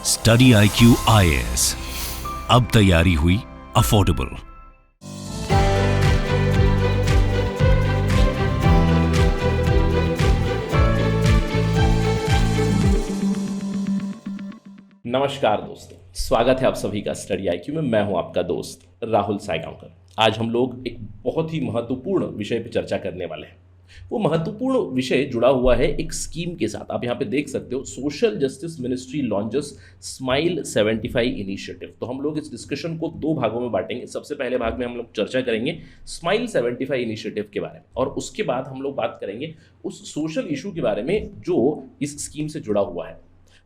Study IQ IAS, अब तैयारी हुई अफोर्डेबल। नमस्कार दोस्तों, स्वागत है आप सभी का स्टडी IQ में। मैं हूं आपका दोस्त राहुल सायगांवकर। आज हम लोग एक बहुत ही महत्वपूर्ण विषय पर चर्चा करने वाले हैं। वो महत्वपूर्ण विषय जुड़ा हुआ है एक स्कीम के साथ। आप यहाँ पे देख सकते हो, social justice ministry launches smile 75 initiative. तो हम लोग इस डिस्कशन को दो भागों में बांटेंगे। सबसे पहले भाग में हम लोग चर्चा करेंगे स्माइल 75 इनिशिएटिव के बारे में, और उसके बाद हम लोग बात करेंगे उस सोशल इशू के बारे में जो इस स्कीम से जुड़ा हुआ है।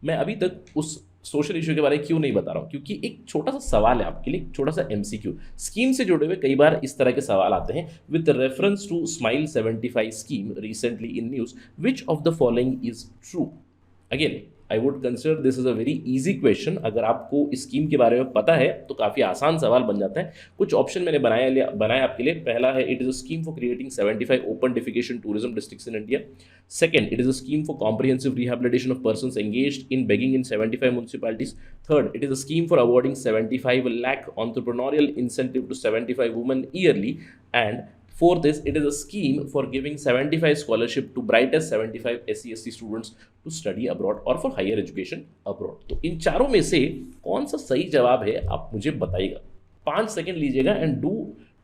मैं अभी तक उस सोशल इशू के बारे में क्यों नहीं बता रहा हूँ, क्योंकि एक छोटा सा सवाल है आपके लिए, छोटा सा MCQ। स्कीम से जुड़े हुए कई बार इस तरह के सवाल आते हैं। With reference to smile 75 scheme recently in news, which of the following is true? Again I would consider this is a very easy question. अगर आपको इस स्कीम के बारे में पता है तो काफ़ी आसान सवाल बन जाता है। कुछ ऑप्शन मैंने बनाया आपके लिए। पहला है, it is a scheme for creating 75 open defecation tourism districts in India. Second, it is a scheme for comprehensive rehabilitation of persons engaged in begging in 75 municipalities. Third, it is a scheme for awarding 75 lakh entrepreneurial incentive to 75 women yearly. And fourth is, it is a scheme for giving 75 scholarship to brightest 75 SC/ST students to study abroad or for higher education abroad. तो इन चारों में से कौन सा सही जवाब है, आप मुझे बताइएगा। 5 सेकेंड लीजिएगा and do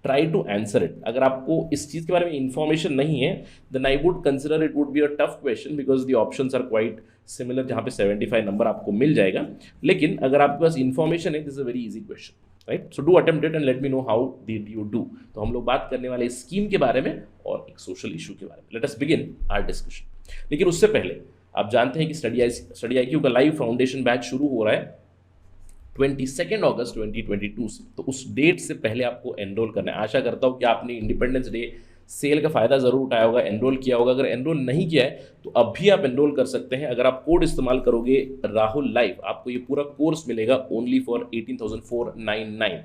try to answer it. अगर आपको इस चीज़ के बारे में इंफॉर्मेशन नहीं है, then I would consider it would be a tough question, because the options are quite similar, जहाँ पे 75 नंबर आपको मिल जाएगा। लेकिन अगर आपके पास इंफॉर्मेशन है, this is a very easy question, right? So do attempt it and let me know how did you do. तो हम लोग बात करने वाले स्कीम के बारे में और एक सोशल इशू के बारे में। Let us begin our discussion. लेकिन उससे पहले आप जानते हैं कि स्टडी IQ का लाइव फाउंडेशन बैच शुरू हो रहा है 22 अगस्त 2022 से। तो उस डेट से पहले आपको एनरोल करना है। आशा करता हूँ कि आपने इंडिपेंडेंस डे सेल का फ़ायदा ज़रूर उठाया होगा, एनरोल किया होगा। अगर एनरोल नहीं किया है तो अब भी आप एनरोल कर सकते हैं। अगर आप कोड इस्तेमाल करोगे राहुल लाइव, आपको ये पूरा कोर्स मिलेगा ओनली फॉर 18,499।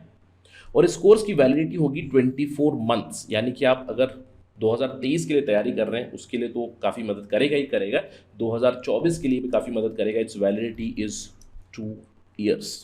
और इस कोर्स की वैलिडिटी होगी 24 मंथ्स। यानी कि आप अगर 2023 के लिए तैयारी कर रहे हैं उसके लिए तो काफ़ी मदद करेगा ही करेगा, 2024 के लिए भी काफ़ी मदद करेगा। It's validity is 2 years.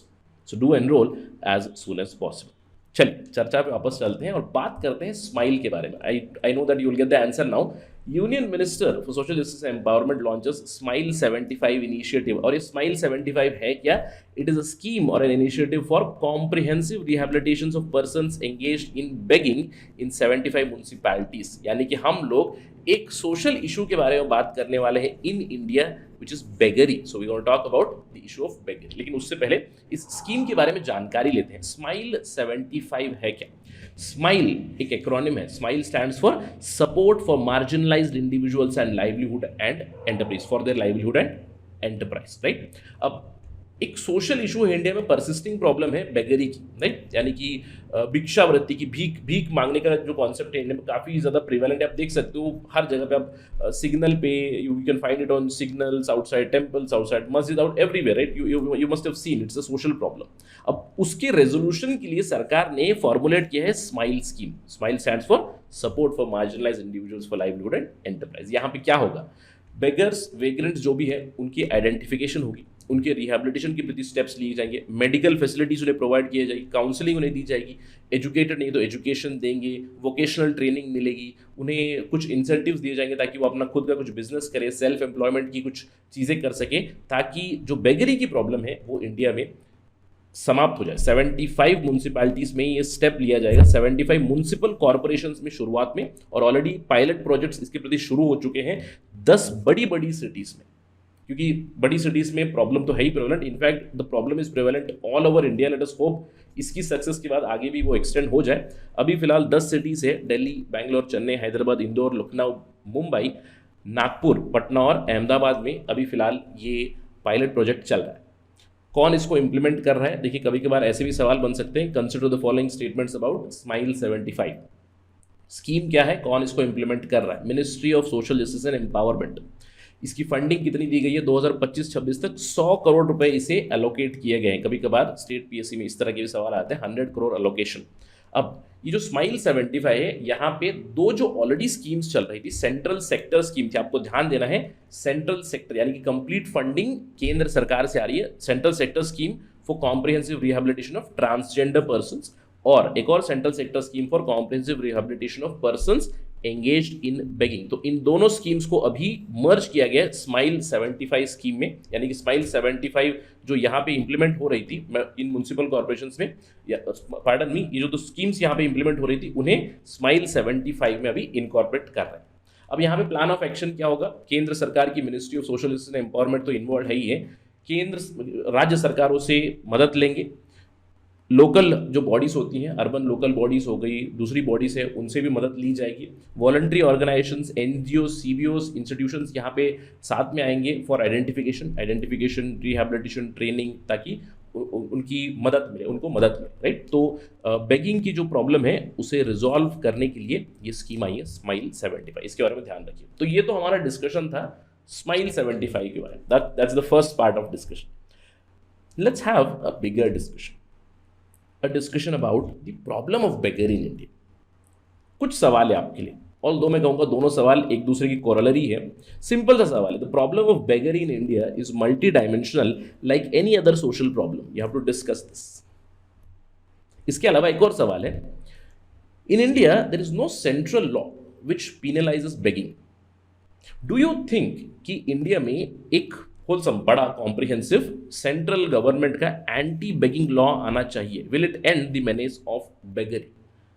So do enroll as soon as possible. चलिए चर्चा पे वापस चलते हैं और बात करते हैं स्माइल के बारे में। I know that you will get the answer now. Union minister for social justice empowerment launches smile 75 initiative. और ये स्माइल 75 है क्या? इट इज अ स्कीम और an initiative for comprehensive rehabilitation of persons engaged in begging in 75 municipalities. यानी कि हम लोग एक सोशल इशू के बारे में बात करने वाले हैं in India, which is beggary. So we gonna talk about the issue of beggary. लेकिन उससे पहले इस स्कीम के बारे में जानकारी लेते हैं। स्माइल 75 है क्या? स्माइल एक एक्रोनिम है। Smile stands for support for marginalised individuals and livelihood and enterprise, for their livelihood and enterprise, right? अब एक सोशल इशू है इंडिया में, परसिस्टिंग प्रॉब्लम है बेगरी की, राइट? यानी कि भिक्षावृत्ति की, भीख मांगने का जो कॉन्सेप्ट है इंडिया में काफ़ी ज़्यादा प्रिवेलेंट है। आप देख सकते हो हर जगह पे, आप सिग्नल पे you can find it on signals, outside temples, outside मस्जिद, out everywhere, right? You must have seen, it's a social problem. अब उसके रेजोल्यूशन के लिए सरकार ने फॉर्मुलेट किया है smile scheme. Smile stands for support for marginalised individuals for livelihood and enterprise. यहाँ पे क्या होगा? बेगर्स, वेग्रेंट्स जो भी है, उनकी आइडेंटिफिकेशन होगी, उनके रिहेबिलिटेशन के प्रति स्टेप्स लिए जाएंगे, मेडिकल फैसिलिटीज उन्हें प्रोवाइड किया जाएगी, काउंसलिंग उन्हें दी जाएगी, एजुकेटेड नहीं तो एजुकेशन देंगे, वोकेशनल ट्रेनिंग मिलेगी, उन्हें कुछ इंसेंटिव्स दिए जाएंगे ताकि वो अपना खुद का कुछ बिजनेस करे, सेल्फ एम्प्लॉयमेंट की कुछ चीज़ें कर सके, ताकि जो बेगरी की प्रॉब्लम है वो इंडिया में समाप्त हो जाए। 75 म्यूनसिपैलिटीज़ में ये स्टेप लिया जाएगा, 75 म्यूनसिपल कॉरपोरेशंस में शुरुआत में, और ऑलरेडी पायलट प्रोजेक्ट्स इसके प्रति शुरू हो चुके हैं 10 बड़ी सिटीज़ में। क्योंकि बड़ी सिटीज़ में प्रॉब्लम तो है ही prevalent, in fact the problem is prevalent all over India. Let us hope इसकी सक्सेस के बाद आगे भी वो एक्सटेंड हो जाए। अभी फिलहाल 10 सिटीज़ है, दिल्ली, बैंगलोर, चेन्नई, हैदराबाद, इंदौर, लखनऊ, मुंबई, नागपुर, पटना और अहमदाबाद में अभी फिलहाल ये पायलट प्रोजेक्ट चल रहा है। कौन इसको इंप्लीमेंट कर रहा है? देखिए, कभी कभार ऐसे भी सवाल बन सकते हैं। Consider the following statements about smile 75 scheme. क्या है, कौन इसको इंप्लीमेंट कर रहा है? Ministry of social justice and empowerment. इसकी फंडिंग कितनी दी गई है? 2025-26 तक 100 करोड़ रुपए इसे एलोकेट किए गए हैं। कभी कभार स्टेट PSC में इस तरह के भी सवाल आते हैं, 100 करोड़ एलोकेशन। अब ये जो स्माइल 75 है, यहाँ पे दो जो ऑलरेडी स्कीम्स चल रही थी, सेंट्रल सेक्टर स्कीम थी, आपको ध्यान देना है, सेंट्रल सेक्टर यानी कि कंप्लीट फंडिंग केंद्र सरकार से आ रही है, central sector scheme for comprehensive rehabilitation of transgender persons, और एक और central sector scheme for comprehensive rehabilitation of persons engaged in begging. तो इन दोनों स्कीम्स को अभी मर्ज किया गया स्माइल 75 स्कीम में, यानी कि स्माइल 75 जो यहाँ पे इंप्लीमेंट हो रही थी इन म्युनिसिपल कॉर्पोरेशंस में, पार्डन मी, ये जो तो स्कीम्स यहाँ पे इंप्लीमेंट हो रही थी उन्हें स्माइल 75 में अभी इनकॉर्पोरेट कर रहे हैं। अब यहाँ पे प्लान ऑफ एक्शन क्या होगा? केंद्र सरकार की ministry of social and empowerment तो इन्वॉल्व है ही है, केंद्र राज्य सरकारों से मदद लेंगे, लोकल जो बॉडीज़ होती हैं, अर्बन लोकल बॉडीज़ हो गई, दूसरी बॉडीज़ है, उनसे भी मदद ली जाएगी, वॉलंटरी ऑर्गेनाइजेशंस, एनजीओ, सीबीओस, इंस्टीट्यूशंस यहाँ पे साथ में आएंगे फॉर आइडेंटिफिकेशन, रिहैबिलिटेशन, ट्रेनिंग, ताकि उनकी मदद मिले, उनको मदद मिले, राइट। तो बेगिंग की जो प्रॉब्लम है उसे रिजॉल्व करने के लिए ये स्कीम आई है स्माइल 75, इसके बारे में ध्यान रखिए। तो ये तो हमारा डिस्कशन था स्माइल 75 के बारे में, that's the first part of discussion. Let's have a bigger discussion, a discussion about the problem of beggar in India। कुछ सवाल है आपके लिए, और दो मैं कहूँगा दोनों सवाल एक दूसरे की कोरलरी है, सिंपल सा सवाल है। The problem of beggar in India is multi dimensional like any other social problem, you have to discuss this. इसके अलावा एक और सवाल है, in India there is no central law which penalises begging. Do you think कि India में एक wholesome बड़ा कॉम्प्रिहेंसिव सेंट्रल गवर्नमेंट का एंटी बेगिंग लॉ आना चाहिए? Will it end the menace of beggary?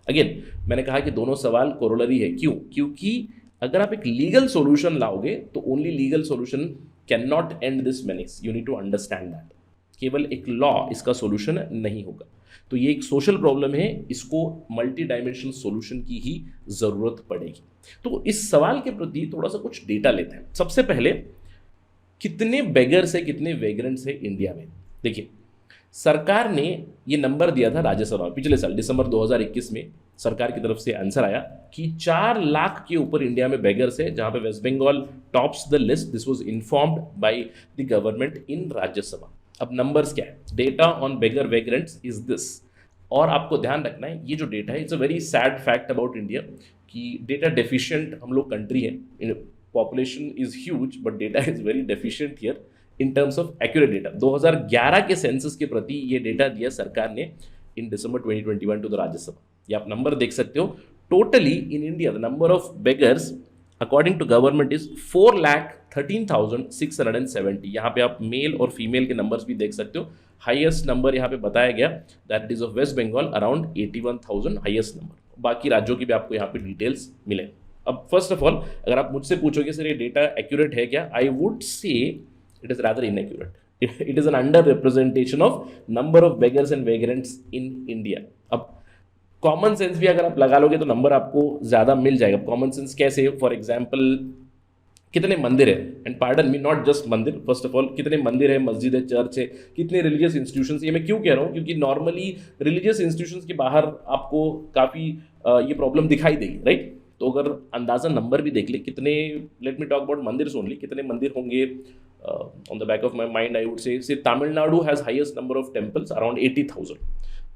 Again मैंने कहा कि दोनों सवाल कोरोलरी है, क्यों? क्योंकि अगर आप एक लीगल सॉल्यूशन लाओगे तो only legal solution can not end this menace, you need to understand that. केवल एक लॉ इसका सॉल्यूशन नहीं होगा। तो ये एक सोशल प्रॉब्लम है, इसको मल्टी डायमेंशनल सॉल्यूशन की ही जरूरत पड़ेगी। तो इस सवाल के प्रति थोड़ा सा कुछ डेटा लेते हैं। सबसे पहले, कितने बेगर्स है, कितने वेग्रेंट्स है इंडिया में? देखिए, सरकार ने ये नंबर दिया था राज्यसभा में पिछले साल दिसंबर 2021 में, सरकार की तरफ से आंसर आया कि 4 लाख के ऊपर इंडिया में बेगर्स है, जहां पे West Bengal tops the list. This was informed by the government in Rajya Sabha. अब नंबर्स क्या है? Data on beggar vagrants is this. और आपको ध्यान रखना है, ये जो डेटा है, it's a very sad fact about India कि डेटा डेफिशिएंट हम लोग कंट्री है। Population is huge but data is very deficient here in terms of accurate data. 2011 के सेंसस के प्रति ये डेटा दिया सरकार ने इन दिसंबर 2021 टू द राज्यसभा। ये आप नंबर देख सकते हो। Totally in India the number of beggars according to government is 4,13,670। यहाँ पे आप मेल और फीमेल के नंबर्स भी देख सकते हो। हाईएस्ट नंबर यहाँ पे बताया गया that it is of West Bengal around 81,000 highest number. बाकी राज्यों की भी आपको यहाँ पे डिटेल्स मिले। अब फर्स्ट ऑफ ऑल अगर आप मुझसे पूछोगे सर ये डेटा एक्यूरेट है क्या, I would say it is rather inaccurate. It is an under representation of number of beggars and vagrants in India. अब कॉमन सेंस भी अगर आप लगा लोगे तो नंबर आपको ज़्यादा मिल जाएगा। कॉमन सेंस कैसे? फॉर एग्जाम्पल, कितने मंदिर है, and pardon me, not just मंदिर, फर्स्ट ऑफ ऑल कितने मंदिर है, मस्जिद है, चर्च है, कितने रिलीजियस इंस्टीट्यूशंस। ये मैं क्यों कह रहा हूँ? क्योंकि नॉर्मली रिलीजियस इंस्टीट्यूशंस के बाहर आपको काफ़ी ये प्रॉब्लम दिखाई देगी, राइट। तो अगर अंदाजा नंबर भी देख ले कितने, लेट मी टॉक अबाउट मंदिर ओनली, कितने मंदिर होंगे on the back of my mind I would से Tamil Nadu has highest number of temples around 80,000।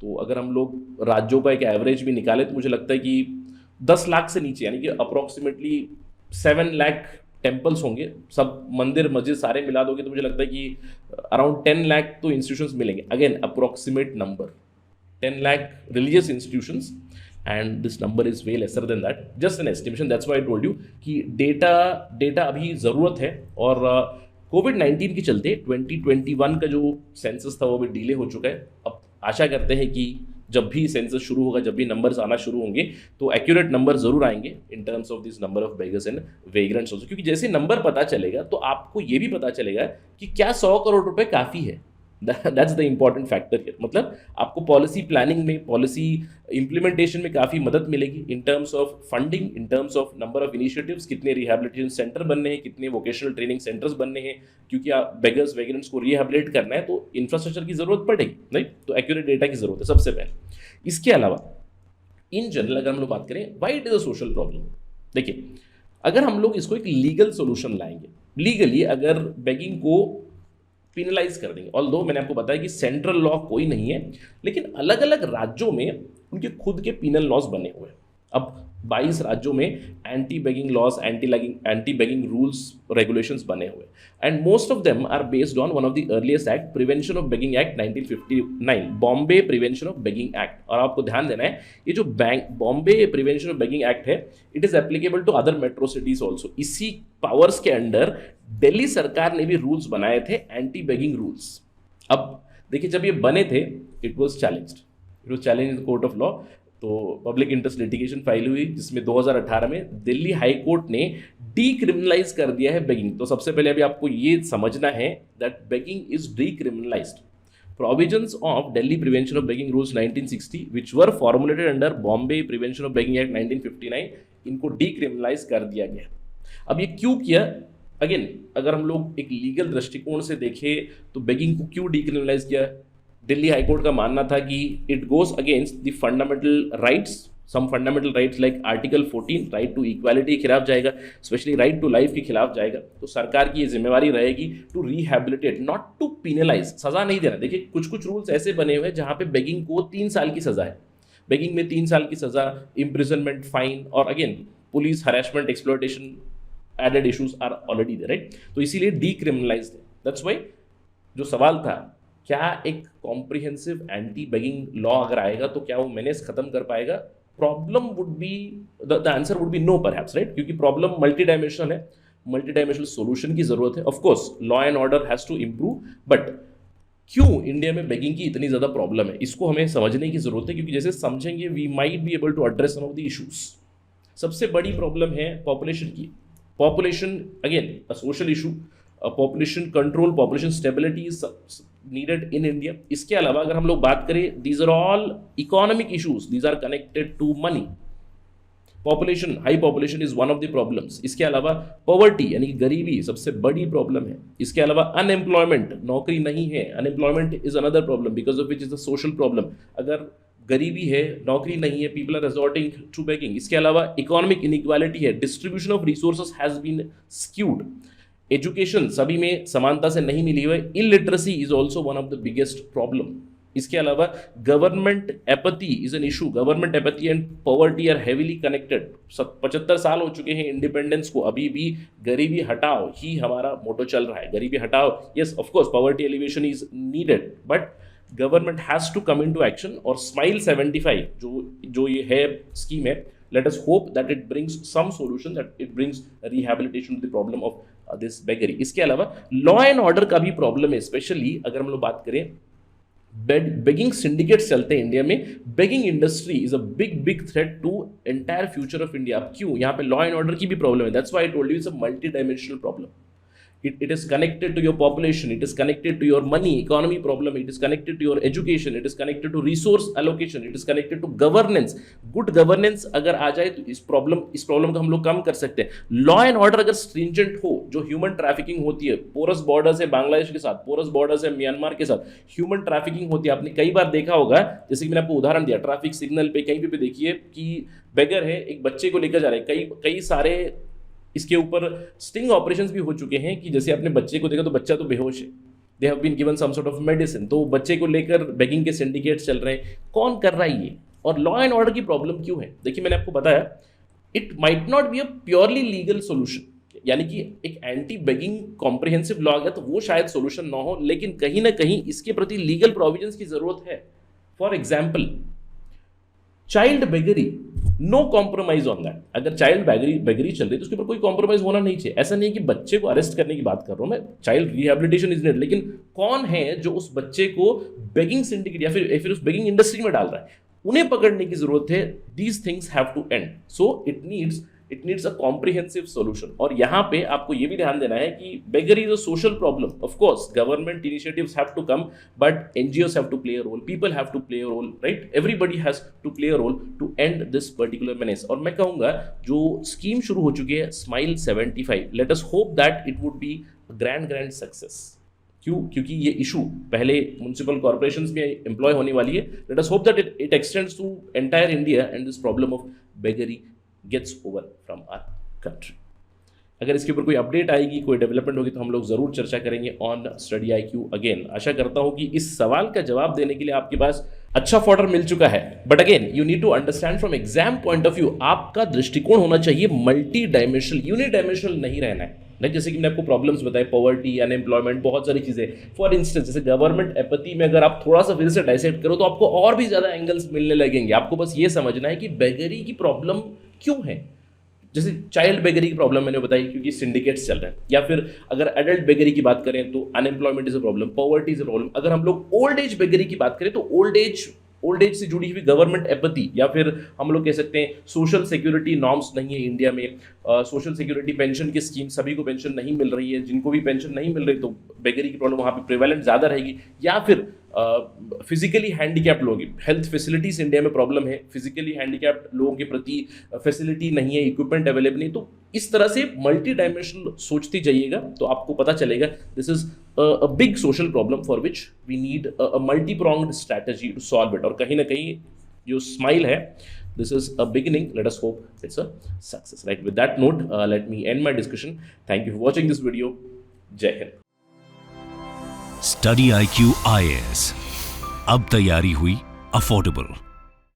तो अगर हम लोग राज्यों का एक एवरेज भी निकाले तो मुझे लगता है कि 10 लाख से नीचे, यानी कि अप्रॉक्सीमेटली 7 लाख टेम्पल्स होंगे। सब मंदिर मस्जिद सारे मिला दोगे तो मुझे लगता है कि अराउंड 10 लाख तो इंस्टीट्यूशंस मिलेंगे। Again approximate number, 10 lakh religious institutions, and this number is way lesser than that, just an estimation, that's why I told you कि डेटा अभी ज़रूरत है। और कोविड-19 के चलते 2021 का जो सेंसस था वो भी डिले हो चुका है। अब आशा करते हैं कि जब भी सेंसस शुरू होगा, जब भी नंबर्स आना शुरू होंगे तो एक्यूरेट नंबर जरूर आएंगे in terms of this number of beggars and vagrants also. क्योंकि जैसे नंबर पता चलेगा तो आपको ये भी पता चलेगा कि क्या 100 करोड़ रुपए काफ़ी है। That's the important factor here. मतलब आपको पॉलिसी प्लानिंग में, पॉलिसी इंप्लीमेंटेशन में काफ़ी मदद मिलेगी इन terms of funding, in terms of number of initiatives, कितने रिहैबिलिटेशन सेंटर बनने हैं, कितने वोकेशनल ट्रेनिंग सेंटर्स बनने हैं। क्योंकि आप बेगर्स वेग्रेंट्स को रिहैबिलिटेट करना है तो इंफ्रास्ट्रक्चर की जरूरत पड़ेगी, राइट। तो एक्यूरेट डेटा की जरूरत है सबसे पहले। इसके अलावा इन जनरल अगर हम लोग बात करें why it is a social problem, देखिए अगर हम लोग इसको एक लीगल सोल्यूशन लाएंगे, लीगली अगर बेगिंग को पिनलाइज कर देंगे, ऑल्दो मैंने आपको बताया कि सेंट्रल लॉ कोई नहीं है, लेकिन अलग अलग राज्यों में उनके खुद के पीनल लॉज बने हुए हैं। अब 22 राज्यों में anti begging laws, anti begging rules, regulations बने हुए, and most of them are based on one of the earliest act, prevention of begging act 1959, Bombay prevention of begging act. और आपको ध्यान देना है, ये जो Bombay prevention of begging act है, it is applicable to other metro cities also. इसी powers के अंडर दिल्ली सरकार ने भी रूल्स बनाए थे, एंटी बेगिंग रूल्स। अब देखिए, जब ये बने थे, it was challenge in the court of law. तो पब्लिक इंटरेस्ट लिटिगेशन फाइल हुई, जिसमें 2018 में दिल्ली हाई कोर्ट ने डीक्रिमिनलाइज कर दिया है बेगिंग। तो सबसे पहले अभी आपको ये समझना है that begging is decriminalised. Provisions of Delhi prevention of begging rules 1960 which were formulated under Bombay prevention of begging act 1959, इनको डीक्रिमिनलाइज कर दिया गया। अब ये क्यों किया? अगेन, अगर हम लोग एक लीगल दृष्टिकोण से देखें तो बेगिंग को क्यों डीक्रिमिनलाइज किया? दिल्ली हाईकोर्ट का मानना था कि it goes against the fundamental rights, some fundamental rights like article 14, right to equality के खिलाफ जाएगा, स्पेशली राइट टू लाइफ के खिलाफ जाएगा। तो सरकार की ये जिम्मेवारी रहेगी to rehabilitate, not to penalise, सजा नहीं देना। देखिए, कुछ रूल्स ऐसे बने हुए हैं जहाँ पे बेगिंग को 3 साल की सजा है। बेगिंग में 3 साल की सजा, इम्प्रिजनमेंट, फाइन, और again police harassment, exploitation, added issues are already there, right? तो इसीलिए डीक्रिमिनलाइज्ड है। दैट्स व्हाई जो सवाल था, क्या एक कॉम्प्रिहेंसिव एंटी बेगिंग लॉ अगर आएगा तो क्या वो मेनेस खत्म कर पाएगा? Problem would be, the answer would be no perhaps, right? क्योंकि प्रॉब्लम मल्टी डायमेंशनल है, मल्टी डायमेंशनल सोल्यूशन की जरूरत है। Of course law and order has to improve, but क्यों इंडिया में बेगिंग की इतनी ज्यादा प्रॉब्लम है, इसको हमें समझने की जरूरत है, क्योंकि जैसे समझेंगे we might be able to address some of the issues. सबसे बड़ी प्रॉब्लम है पॉपुलेशन की। Population, again a social issue, population control, population stability is needed in India. इसके अलावा अगर हम लोग बात करें, these are all economic issues, these are connected to money. Population, high population is one of the problems. इसके अलावा poverty यानी कि गरीबी सबसे बड़ी प्रॉब्लम है। इसके अलावा अनएम्प्लॉयमेंट, नौकरी नहीं है, unemployment is another problem because of which is the social problem. अगर गरीबी है, नौकरी नहीं है, people are resorting to begging. इसके अलावा इकोनॉमिक इनइक्वालिटी है, distribution of resources has been skewed, education सभी में समानता से नहीं मिली हुई, illiteracy is also one of the biggest problem. इसके अलावा government apathy is an issue. Government apathy and poverty are heavily connected. 75 साल हो चुके हैं इंडिपेंडेंस को, अभी भी गरीबी हटाओ ही हमारा मोटो चल रहा है। गरीबी हटाओ, yes of course poverty alleviation is needed, but government has to come into action. और स्माइल 75 जो ये है स्कीम है, let us hope that it brings some solution, that it brings rehabilitation to the problem of this beggary. इसके अलावा law and order का भी problem है, स्पेशली अगर हम लोग बात करें, बेगिंग सिंडिकेट्स चलते हैं इंडिया में। Begging industry is a big threat to entire future of India. अब क्यों? यहाँ पे लॉ एंड ऑर्डर की भी प्रॉब्लम है। That's why I told you it's a multi dimensional problem. It is connected to your population, it is connected to your money, economy problem, it is connected to your education, it is connected to resource allocation, it is connected to governance. Good governance अगर आ जाए तो इस problem को हम लोग कम कर सकते हैं। लॉ एंड ऑर्डर अगर स्ट्रिंजेंट हो, जो ह्यूमन ट्रैफिकिंग होती है, पोरस बॉर्डर्स है बांग्लादेश के साथ, पोरस बॉर्डर्स है म्यांमार के साथ, ह्यूमन ट्रैफिकिंग होती है। आपने कई बार देखा होगा, जैसे कि मैंने आपको उदाहरण दिया, ट्रैफिक सिग्नल पे कहीं पे देखिए कि बेगर है, एक बच्चे को लेकर जा रहे हैं। कई सारे इसके ऊपर स्टिंग ऑपरेशंस भी हो चुके हैं कि जैसे आपने बच्चे को देखा तो बच्चा तो बेहोश है, they have been given some sort of medicine, तो बच्चे को लेकर बेगिंग के सिंडिकेट्स चल रहे हैं। कौन कर रहा है ये? और लॉ एंड ऑर्डर की प्रॉब्लम क्यों है? देखिए, मैंने आपको बताया, it might not be a purely legal solution, यानी कि एक एंटी बेगिंग कॉम्प्रिहेंसिव लॉ आ गया तो वो शायद सोल्यूशन ना हो, लेकिन कहीं ना कहीं इसके प्रति लीगल प्रोविजंस की जरूरत है। For example, child beggary, no compromise on that. अगर चाइल्ड बेगरी चल रही है तो उसके ऊपर कोई कॉम्प्रोमाइज होना नहीं चाहिए। ऐसा नहीं है कि बच्चे को अरेस्ट करने की बात कर रहा हूं मैं, चाइल्ड रिहैबिलिटेशन इज नीडेड, लेकिन कौन है जो उस बच्चे को बेगिंग सिंडिकेट या फिर उस बेगिंग इंडस्ट्री में डाल रहा है? उन्हें पकड़ने की जरूरत है। These things have to end, so it needs a comprehensive solution. और यहाँ पे आपको ये भी ध्यान देना है कि beggary is a social problem. Of course government initiatives have to come, but NGOs have to play a role, people have to play a role, right? Everybody has to play a role to end this particular menace. और मैं कहूंगा जो scheme शुरू हो चुकी है smile 75, let us hope that it would be grand success. क्यों? क्योंकि ये इशू पहले म्युनिसिपल कॉर्पोरेशंस में एम्प्लॉय होने वाली है। Let us hope that it extends to entire India and this problem of beggary gets over from our country. अगर इसके ऊपर कोई अपडेट आएगी, कोई डेवलपमेंट होगी, तो हम लोग ज़रूर चर्चा करेंगे ऑन स्टडी IQ अगेन। आशा करता हूँ कि इस सवाल का जवाब देने के लिए आपके पास अच्छा फॉडर मिल चुका है। But again you need to understand from exam point of view, आपका दृष्टिकोण होना चाहिए मल्टी डायमेंशनल, यूनिडायमेंशनल नहीं रहना है। नहीं, जैसे कि मैंने आपको प्रॉब्लम्स बताए, पॉवर्टी, अनएम्प्लॉयमेंट, बहुत सारी चीज़ें। फॉर इंस्टेंस जैसे गवर्नमेंट एपैथी में अगर आप थोड़ा सा फिर से डाइसेक्ट करो तो आपको और भी ज़्यादा एंगल्स मिलने लगेंगे। आपको बस ये समझना है कि बेगरी की प्रॉब्लम क्यों है। जैसे चाइल्ड बेगरी की प्रॉब्लम मैंने बताई क्योंकि सिंडिकेट्स चल रहे हैं, या फिर अगर एडल्ट बेगरी की बात करें तो unemployment is a problem, poverty is a problem. अगर हम लोग ओल्ड एज बेगरी की बात करें तो ओल्ड एज से जुड़ी हुई गवर्नमेंट एपैथी, या फिर हम लोग कह सकते हैं सोशल सिक्योरिटी नॉर्म्स नहीं है इंडिया में, सोशल सिक्योरिटी पेंशन की स्कीम सभी को पेंशन नहीं मिल रही है, जिनको भी पेंशन नहीं मिल रही तो बेगरी की प्रॉब्लम वहाँ पे प्रिवेलेंट ज़्यादा रहेगी। या फिर फिजिकली हैंडीकैप्ड लोगों की हेल्थ फैसिलिटीज इंडिया में प्रॉब्लम है, फिजिकली हैंडीकैप्ड लोगों के प्रति फैसिलिटी नहीं है, इक्विपमेंट अवेलेबल नहीं। तो इस तरह से मल्टी डायमेंशनल सोचते जाइएगा तो आपको पता चलेगा this is a big social problem for which we need a multi pronged strategy to solve it. और कहीं ना कहीं जो स्माइल है, this is a beginning, let us hope it's a success, right? With that note, let me end my discussion. Thank you for watching this video. Jai Hind. Study IQ IAS, अब तैयारी हुई affordable.